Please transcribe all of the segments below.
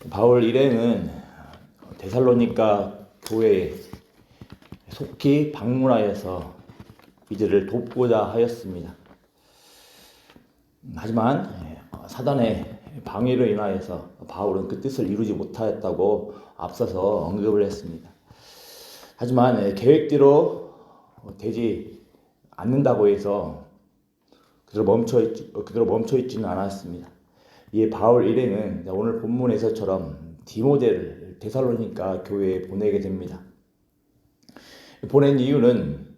바울 일행은 데살로니가 교회에 속히 방문하여서 이들을 돕고자 하였습니다. 하지만 사단의 방해로 인하여서 바울은 그 뜻을 이루지 못하였다고 앞서서 언급을 했습니다. 하지만 계획대로 되지 않는다고 해서 그대로 멈춰있지는 않았습니다. 이에 바울 일행은 오늘 본문에서처럼 디모데를 데살로니가 교회에 보내게 됩니다. 보낸 이유는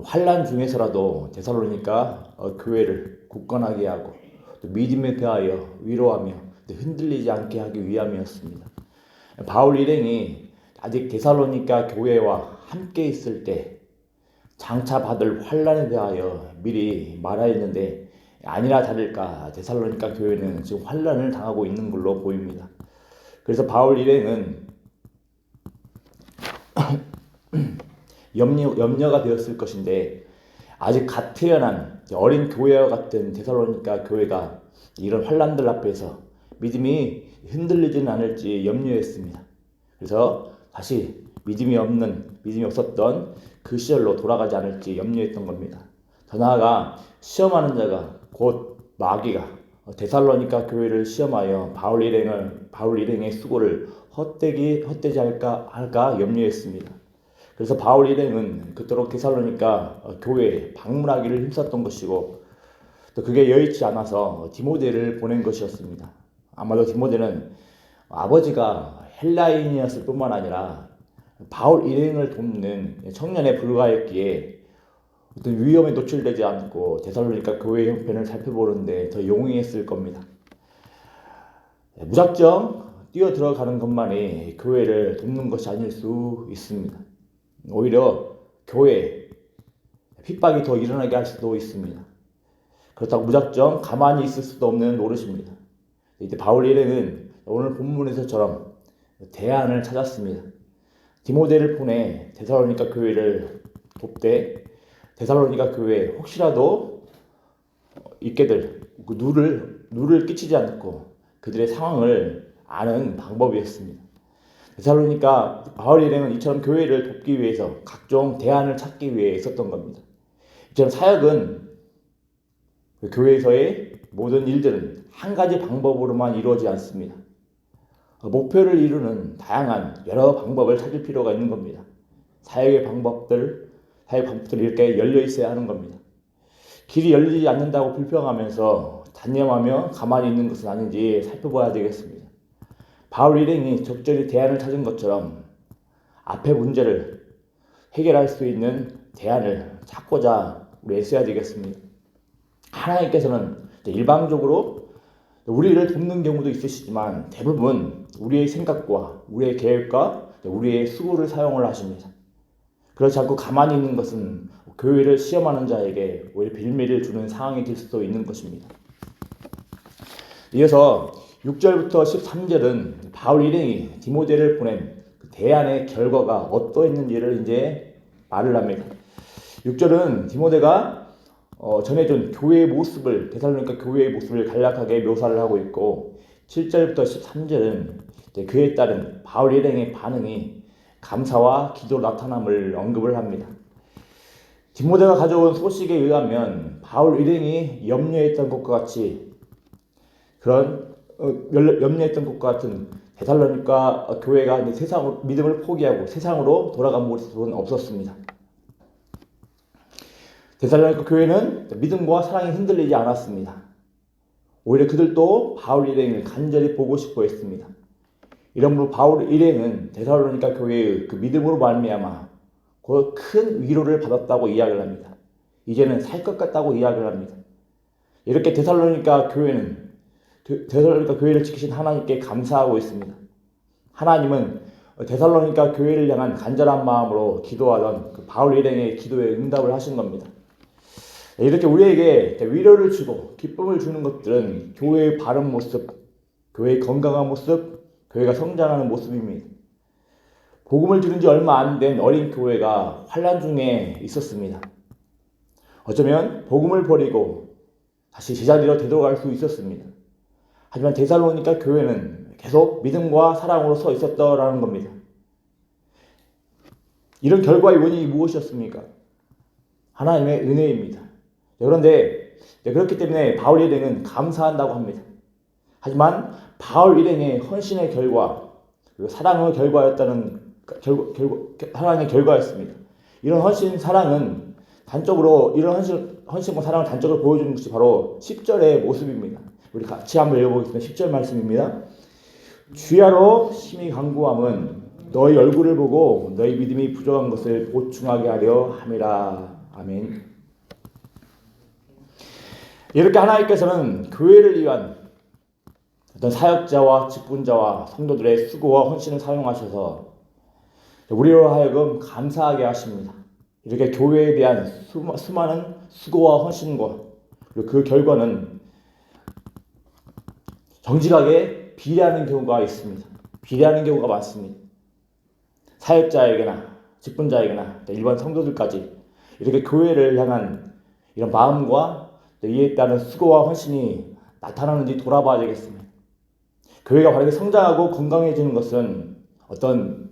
환난 중에서라도 데살로니가 교회를 굳건하게 하고 또 믿음에 대하여 위로하며 흔들리지 않게 하기 위함이었습니다. 바울 일행이 아직 데살로니가 교회와 함께 있을 때 장차 받을 환난에 대하여 미리 말하였는데 아니나 다를까 데살로니가 교회는 지금 환난을 당하고 있는 걸로 보입니다. 그래서 바울 일행은 염려가 되었을 것인데 아직 갓 태어난 어린 교회와 같은 데살로니가 교회가 이런 환난들 앞에서 믿음이 흔들리지는 않을지 염려했습니다. 그래서 다시 믿음이 없었던 그 시절로 돌아가지 않을지 염려했던 겁니다. 더 나아가 시험하는 자가 곧 마귀가 데살로니가 교회를 시험하여 바울 일행의 수고를 헛되지 할까 염려했습니다. 그래서 바울 일행은 그토록 데살로니가 교회에 방문하기를 힘썼던 것이고 또 그게 여의치 않아서 디모데를 보낸 것이었습니다. 아마도 디모데는 아버지가 헬라인이었을 뿐만 아니라 바울 일행을 돕는 청년에 불과했기에 어떤 위험에 노출되지 않고 데살로니가 교회 형편을 살펴보는데 더 용이했을 겁니다. 무작정 뛰어들어가는 것만이 교회를 돕는 것이 아닐 수 있습니다. 오히려 교회에 핍박이 더 일어나게 할 수도 있습니다. 그렇다고 무작정 가만히 있을 수도 없는 노릇입니다. 이때 바울 일행은 오늘 본문에서처럼 대안을 찾았습니다. 디모데를 보내 데살로니가 교회를 돕되 데살로니가 교회에 혹시라도 있게들 누를 끼치지 않고 그들의 상황을 아는 방법이었습니다. 데살로니가 바울 일행은 이처럼 교회를 돕기 위해서 각종 대안을 찾기 위해 있었던 겁니다. 이처럼 사역은 교회에서의 모든 일들은 한 가지 방법으로만 이루어지지 않습니다. 목표를 이루는 다양한 여러 방법을 찾을 필요가 있는 겁니다. 사역의 방법들 이렇게 열려 있어야 하는 겁니다. 길이 열리지 않는다고 불평하면서 단념하며 가만히 있는 것은 아닌지 살펴봐야 되겠습니다. 바울 일행이 적절히 대안을 찾은 것처럼 앞의 문제를 해결할 수 있는 대안을 찾고자 우리 애써야 되겠습니다. 하나님께서는 일방적으로 우리를 돕는 경우도 있으시지만 대부분 우리의 생각과 우리의 계획과 우리의 수고를 사용을 하십니다. 그렇지 않고 가만히 있는 것은 교회를 시험하는 자에게 오히려 빌미를 주는 상황이 될 수도 있는 것입니다. 이어서 6절부터 13절은 바울 일행이 디모데를 보낸 그 대안의 결과가 어떠했는지를 이제 말을 합니다. 6절은 디모데가 전해준 교회의 모습을 데살로니가 교회의 모습을 간략하게 묘사를 하고 있고 7절부터 13절은 그에 따른 바울 일행의 반응이 감사와 기도로 나타남을 언급을 합니다. 디모데가 가져온 소식에 의하면 바울 일행이 염려했던 것과 같이 염려했던 것과 같은 데살로니가 교회가 믿음을 포기하고 세상으로 돌아간 모습은 없었습니다. 데살로니가 교회는 믿음과 사랑이 흔들리지 않았습니다. 오히려 그들도 바울 일행을 간절히 보고 싶어 했습니다. 이러므로 바울 일행은 데살로니가 교회의 그 믿음으로 말미암아 그 큰 위로를 받았다고 이야기를 합니다. 이제는 살 것 같다고 이야기를 합니다. 이렇게 데살로니가 교회를 지키신 하나님께 감사하고 있습니다. 하나님은 데살로니가 교회를 향한 간절한 마음으로 기도하던 그 바울 일행의 기도에 응답을 하신 겁니다. 이렇게 우리에게 위로를 주고 기쁨을 주는 것들은 교회의 바른 모습, 교회의 건강한 모습, 교회가 성장하는 모습입니다. 복음을 들은 지 얼마 안 된 어린 교회가 환난 중에 있었습니다. 어쩌면 복음을 버리고 다시 제자리로 되돌아갈 수 있었습니다. 하지만 데살로니가 교회는 계속 믿음과 사랑으로 서 있었다라는 겁니다. 이런 결과의 원인이 무엇이었습니까? 하나님의 은혜입니다. 그런데 그렇기 때문에 바울 일행은 감사한다고 합니다. 하지만 바울 일행의 헌신의 결과, 그리고 사랑의 결과였다는 사랑의 결과였습니다. 이런 헌신, 사랑은 단적으로 이런 헌신과 사랑을 단적으로 보여주는 것이 바로 10절의 모습입니다. 우리 같이 한번 읽어보겠습니다. 10절 말씀입니다. 주야로 심히 간구함은 너희 얼굴을 보고 너희 믿음이 부족한 것을 보충하게 하려 함이라. 아멘. 이렇게 하나님께서는 교회를 위한 어떤 사역자와 직분자와 성도들의 수고와 헌신을 사용하셔서 우리로 하여금 감사하게 하십니다. 이렇게 교회에 대한 수많은 수고와 헌신과 그리고 그 결과는 정직하게 비례하는 경우가 있습니다. 비례하는 경우가 많습니다. 사역자에게나 직분자에게나 일반 성도들까지 이렇게 교회를 향한 이런 마음과 이에 따른 수고와 헌신이 나타나는지 돌아봐야 되겠습니다. 교회가 바르게 성장하고 건강해지는 것은 어떤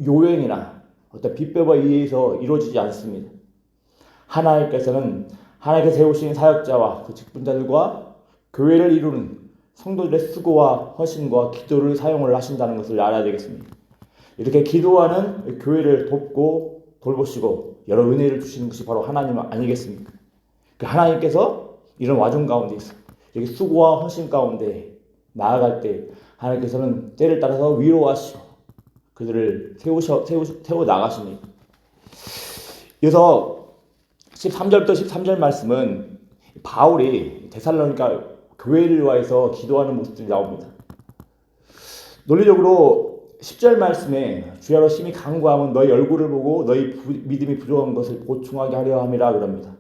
요행이나 어떤 빗배에 의해서 이루어지지 않습니다. 하나님께서 세우신 사역자와 그 직분자들과 교회를 이루는 성도들의 수고와 헌신과 기도를 사용을 하신다는 것을 알아야 되겠습니다. 이렇게 기도하는 교회를 돕고 돌보시고 여러 은혜를 주시는 것이 바로 하나님 아니겠습니까? 그 하나님께서 이런 와중 가운데서 이렇게 수고와 헌신 가운데 나아갈 때 하나님께서는 때를 따라서 위로하시고 그들을 세워 나가십니다. 그래서 13절부터 13절 말씀은 바울이 데살로니가 교회를 위해서 기도하는 모습들이 나옵니다. 논리적으로 10절 말씀에 주야로 심히 간구하면 너희 얼굴을 보고 너희 믿음이 부족한 것을 보충하게 하려 함이라 그럽니다.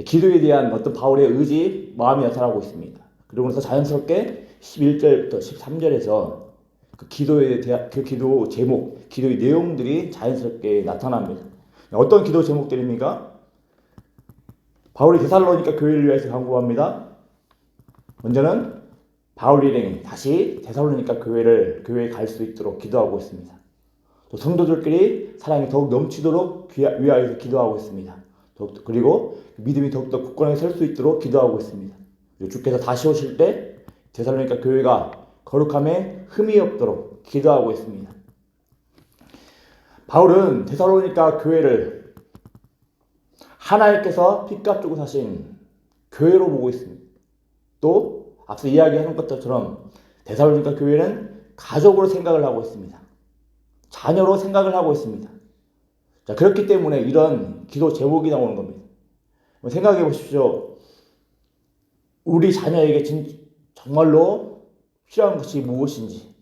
기도에 대한 어떤 바울의 의지, 마음이 나타나고 있습니다. 그러고 나서 자연스럽게 11절부터 13절에서 그 기도에 대한 그 기도 제목, 기도의 내용들이 자연스럽게 나타납니다. 어떤 기도 제목들입니까? 바울이 데살로니가 교회를 위해서 간구합니다. 먼저는 바울 일행이 다시 데살로니가 교회에 갈 수 있도록 기도하고 있습니다. 또 성도들끼리 사랑이 더욱 넘치도록 위하여서 기도하고 있습니다. 그리고 믿음이 더욱더 굳건하게 설 수 있도록 기도하고 있습니다. 주께서 다시 오실 때 데살로니가 교회가 거룩함에 흠이 없도록 기도하고 있습니다. 바울은 데살로니가 교회를 하나님께서 핏값 주고 사신 교회로 보고 있습니다. 또 앞서 이야기하는 것처럼 데살로니가 교회는 가족으로 생각을 하고 있습니다. 자녀로 생각을 하고 있습니다. 자, 그렇기 때문에 이런 기도 제목이 나오는 겁니다. 생각해 보십시오. 우리 자녀에게 정말로 필요한 것이 무엇인지.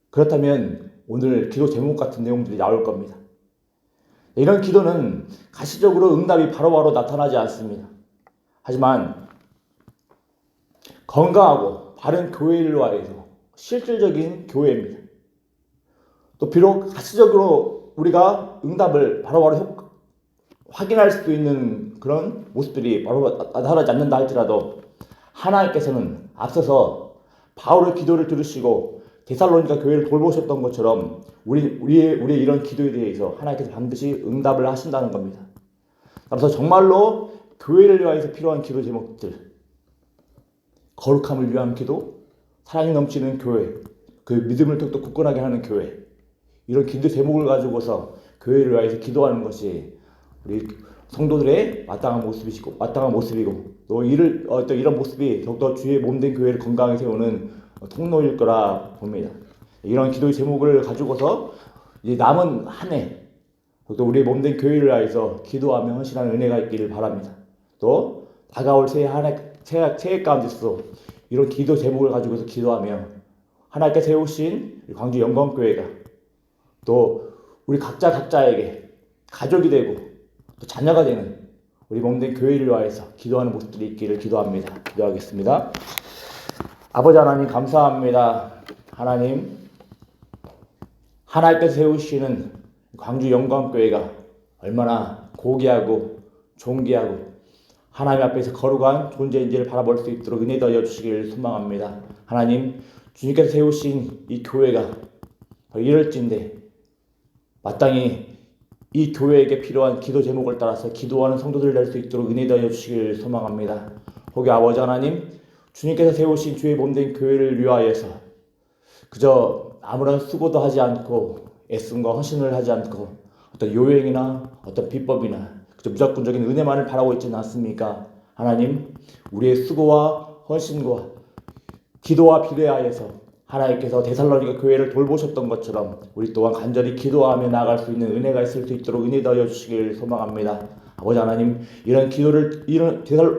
그렇다면 오늘 기도 제목 같은 내용들이 나올 겁니다. 이런 기도는 가시적으로 응답이 바로바로 나타나지 않습니다. 하지만 건강하고 바른 교회를 위하여서 실질적인 교회입니다. 또 비록 가시적으로 우리가 응답을 바로바로 확인할 수 있는 그런 모습들이 바로 나타나지 않는다 할지라도 하나님께서는 앞서서 바울의 기도를 들으시고 데살로니가 교회를 돌보셨던 것처럼 우리의 이런 기도에 대해서 하나님께서 반드시 응답을 하신다는 겁니다. 그래서 정말로 교회를 위하여서 필요한 기도 제목들, 거룩함을 위한 기도, 사랑이 넘치는 교회, 그 믿음을 더욱더 굳건하게 하는 교회, 이런 기도 제목을 가지고서 교회를 위하여서 기도하는 것이 우리 성도들의 마땅한 모습이고 또 이런 모습이 더욱더 주의 몸된 교회를 건강하게 세우는 통로일 거라 봅니다. 이런 기도의 제목을 가지고서 이제 남은 한 해 또 우리의 몸된 교회를 위하여서 기도하며 헌신하는 은혜가 있기를 바랍니다. 또 다가올 새해 가운데서 이런 기도 제목을 가지고서 기도하며 하나님께 세우신 광주 영광교회가 또 우리 각자에게 가족이 되고 또 자녀가 되는 우리 몸된 교회를 위하여서 기도하는 모습들이 있기를 기도합니다. 기도하겠습니다. 아버지 하나님 감사합니다. 하나님께서 세우시는 광주 영광교회가 얼마나 고귀하고 존귀하고 하나님 앞에서 거룩한 존재인지를 바라볼 수 있도록 은혜 더하여 주시길 소망합니다. 하나님, 주님께서 세우신 이 교회가 이럴진데 마땅히 이 교회에게 필요한 기도 제목을 따라서 기도하는 성도들 될 수 있도록 은혜 더하여 주시길 소망합니다. 혹여 아버지 하나님, 주님께서 세우신 주의 몸된 교회를 위하여서 그저 아무런 수고도 하지 않고 애씀과 헌신을 하지 않고 어떤 요행이나 어떤 비법이나 그저 무조건적인 은혜만을 바라고 있지는 않습니까? 하나님, 우리의 수고와 헌신과 기도와 비례하여서 하나님께서 데살로니가 교회를 돌보셨던 것처럼 우리 또한 간절히 기도하며 나아갈 수 있는 은혜가 있을 수 있도록 은혜 더하여 주시길 소망합니다. 아버지 하나님,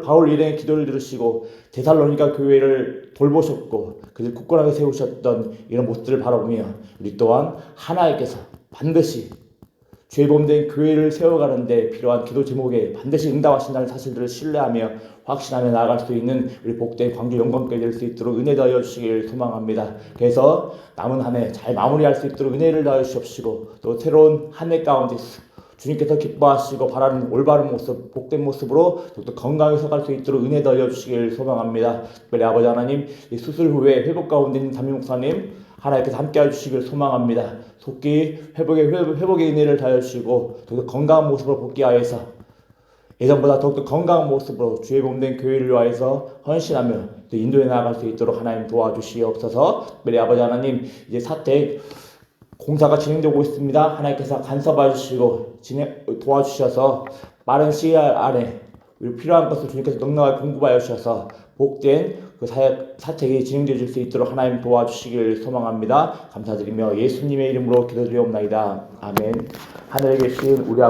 바울 일행의 기도를 들으시고 데살로니가 교회를 돌보셨고 그들 굳건하게 세우셨던 이런 모습들을 바라보며 우리 또한 하나님께서 반드시 죄 범된 교회를 세워가는데 필요한 기도 제목에 반드시 응답하신다는 사실들을 신뢰하며 확신하며 나아갈 수 있는 우리 복된 광주 영광교회 될 수 있도록 은혜 더하여 주시길 소망합니다. 그래서 남은 한 해 잘 마무리할 수 있도록 은혜를 더하여 주시옵시고 또 새로운 한 해 가운데 주님께서 기뻐하시고 바라는 올바른 모습, 복된 모습으로 또 건강해서 갈 수 있도록 은혜 더하여 주시길 소망합니다. 특별히 아버지 하나님, 이 수술 후에 회복 가운데 있는 담임 목사님 하나님께서 함께 해주시길 소망합니다. 속기 회복의 은혜를 다하여 주시고 더욱더 건강한 모습으로 복귀하여서 예전보다 더욱더 건강한 모습으로 주의 몸된 교회를 위하여서 헌신하며 또 인도해 나아갈 수 있도록 하나님 도와주시옵소서. 특별히 아버지 하나님, 이제 사택 공사가 진행되고 있습니다. 하나님께서 간섭해 주시고 도와주셔서 빠른 시일 안에 필요한 것을 주님께서 넉넉하게 공급하여 주셔서 복된 그 사택이 진행되어 줄 수 있도록 하나님 도와주시길 소망합니다. 감사드리며 예수님의 이름으로 기도드리옵나이다. 아멘. 하늘에 계신 우리